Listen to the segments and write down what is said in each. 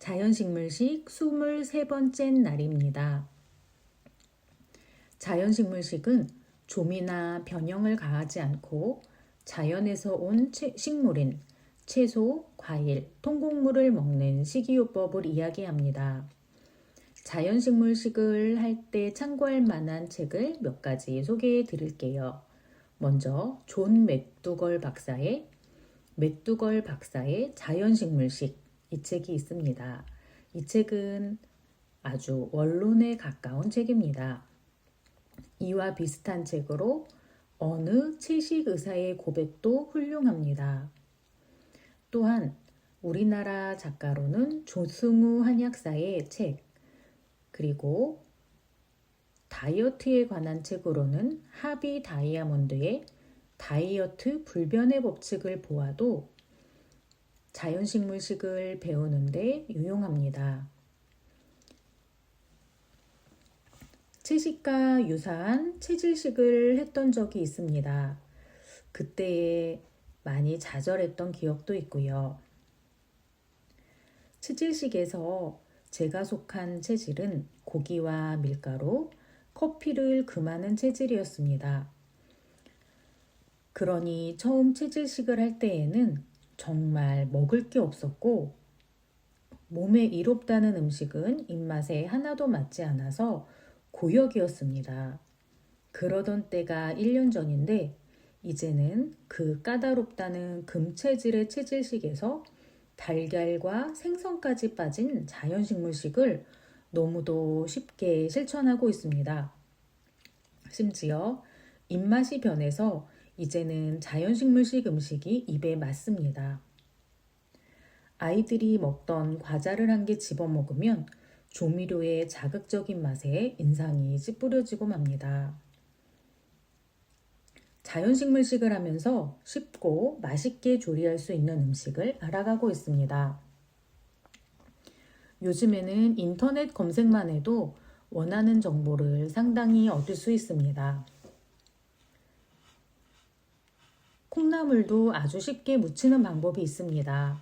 자연식물식 23번째 날입니다. 자연식물식은 조미나 변형을 가하지 않고 자연에서 온 식물인 채소, 과일, 통곡물을 먹는 식이요법을 이야기합니다. 자연식물식을 할 때 참고할 만한 책을 몇 가지 소개해 드릴게요. 먼저 존 맥두걸 박사의 자연식물식, 이 책이 있습니다. 이 책은 아주 원론에 가까운 책입니다. 이와 비슷한 책으로 어느 채식 의사의 고백도 훌륭합니다. 또한 우리나라 작가로는 조승우 한약사의 책, 그리고 다이어트에 관한 책으로는 하비 다이아몬드의 다이어트 불변의 법칙을 보아도 자연식물식을 배우는데 유용합니다. 채식과 유사한 체질식을 했던 적이 있습니다. 그때에 많이 좌절했던 기억도 있고요. 체질식에서 제가 속한 체질은 고기와 밀가루, 커피를 금하는 체질이었습니다. 그러니 처음 체질식을 할 때에는 정말 먹을 게 없었고 몸에 이롭다는 음식은 입맛에 하나도 맞지 않아서 고역이었습니다. 그러던 때가 1년 전인데 이제는 그 까다롭다는 금체질의 체질식에서 달걀과 생선까지 빠진 자연식물식을 너무도 쉽게 실천하고 있습니다. 심지어 입맛이 변해서 이제는 자연식물식 음식이 입에 맞습니다. 아이들이 먹던 과자를 한 개 집어먹으면 조미료의 자극적인 맛에 인상이 찌푸려지고 맙니다. 자연식물식을 하면서 쉽고 맛있게 조리할 수 있는 음식을 알아가고 있습니다. 요즘에는 인터넷 검색만 해도 원하는 정보를 상당히 얻을 수 있습니다. 콩나물도 아주 쉽게 무치는 방법이 있습니다.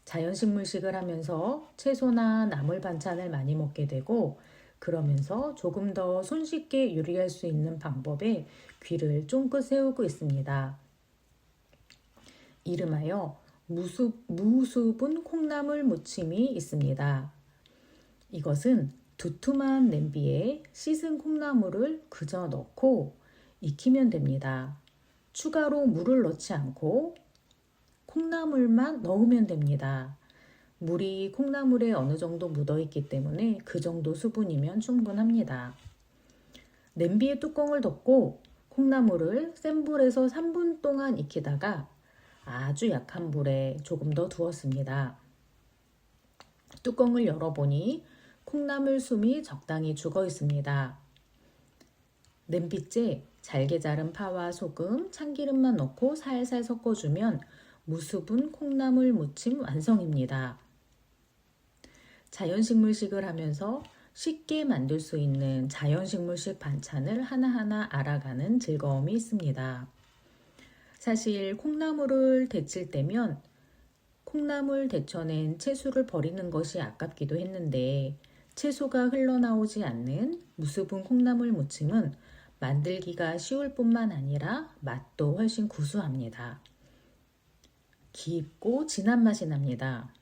자연식물식을 하면서 채소나 나물 반찬을 많이 먹게 되고 그러면서 조금 더 손쉽게 요리할 수 있는 방법에 귀를 쫑긋 세우고 있습니다. 이름하여 무수분 콩나물 무침이 있습니다. 이것은 두툼한 냄비에 씻은 콩나물을 그저 넣고 익히면 됩니다. 추가로 물을 넣지 않고 콩나물만 넣으면 됩니다. 물이 콩나물에 어느 정도 묻어 있기 때문에 그 정도 수분이면 충분합니다. 냄비에 뚜껑을 덮고 콩나물을 센 불에서 3분 동안 익히다가 아주 약한 불에 조금 더 두었습니다. 뚜껑을 열어보니 콩나물 숨이 적당히 죽어 있습니다. 냄비째 잘게 자른 파와 소금, 참기름만 넣고 살살 섞어주면 무수분 콩나물 무침 완성입니다. 자연식물식을 하면서 쉽게 만들 수 있는 자연식물식 반찬을 하나하나 알아가는 즐거움이 있습니다. 사실 콩나물을 데칠 때면 콩나물 데쳐낸 채소를 버리는 것이 아깝기도 했는데 채소가 흘러나오지 않는 무수분 콩나물 무침은 만들기가 쉬울 뿐만 아니라 맛도 훨씬 구수합니다. 깊고 진한 맛이 납니다.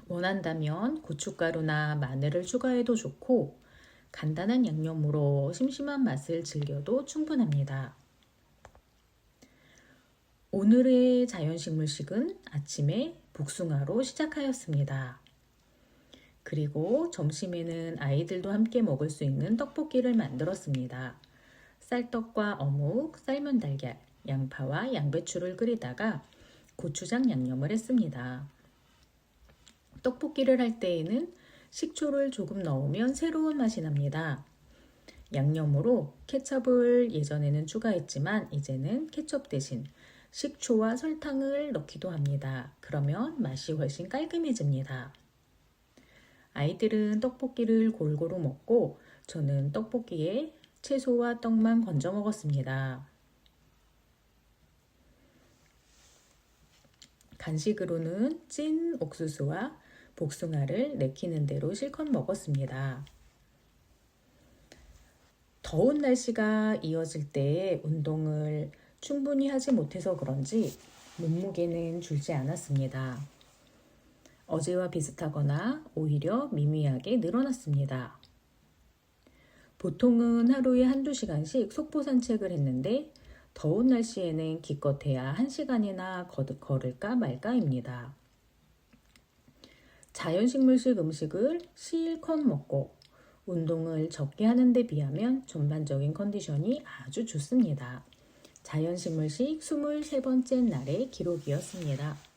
원한다면 고춧가루나 마늘을 추가해도 좋고 간단한 양념으로 심심한 맛을 즐겨도 충분합니다. 오늘의 자연식물식은 아침에 복숭아로 시작하였습니다. 그리고 점심에는 아이들도 함께 먹을 수 있는 떡볶이를 만들었습니다. 쌀떡과 어묵, 삶은 달걀, 양파와 양배추를 끓이다가 고추장 양념을 했습니다. 떡볶이를 할 때에는 식초를 조금 넣으면 새로운 맛이 납니다. 양념으로 케첩을 예전에는 추가했지만 이제는 케첩 대신 식초와 설탕을 넣기도 합니다. 그러면 맛이 훨씬 깔끔해집니다. 아이들은 떡볶이를 골고루 먹고 저는 떡볶이에 채소와 떡만 건져 먹었습니다. 간식으로는 찐 옥수수와 복숭아를 내키는 대로 실컷 먹었습니다. 더운 날씨가 이어질 때 운동을 충분히 하지 못해서 그런지 몸무게는 줄지 않았습니다. 어제와 비슷하거나 오히려 미미하게 늘어났습니다. 보통은 하루에 한두 시간씩 속보 산책을 했는데 더운 날씨에는 기껏해야 1시간이나 걸을까 말까입니다. 자연식물식 음식을 실컷 먹고 운동을 적게 하는 데 비하면 전반적인 컨디션이 아주 좋습니다. 자연식물식 23번째 날의 기록이었습니다.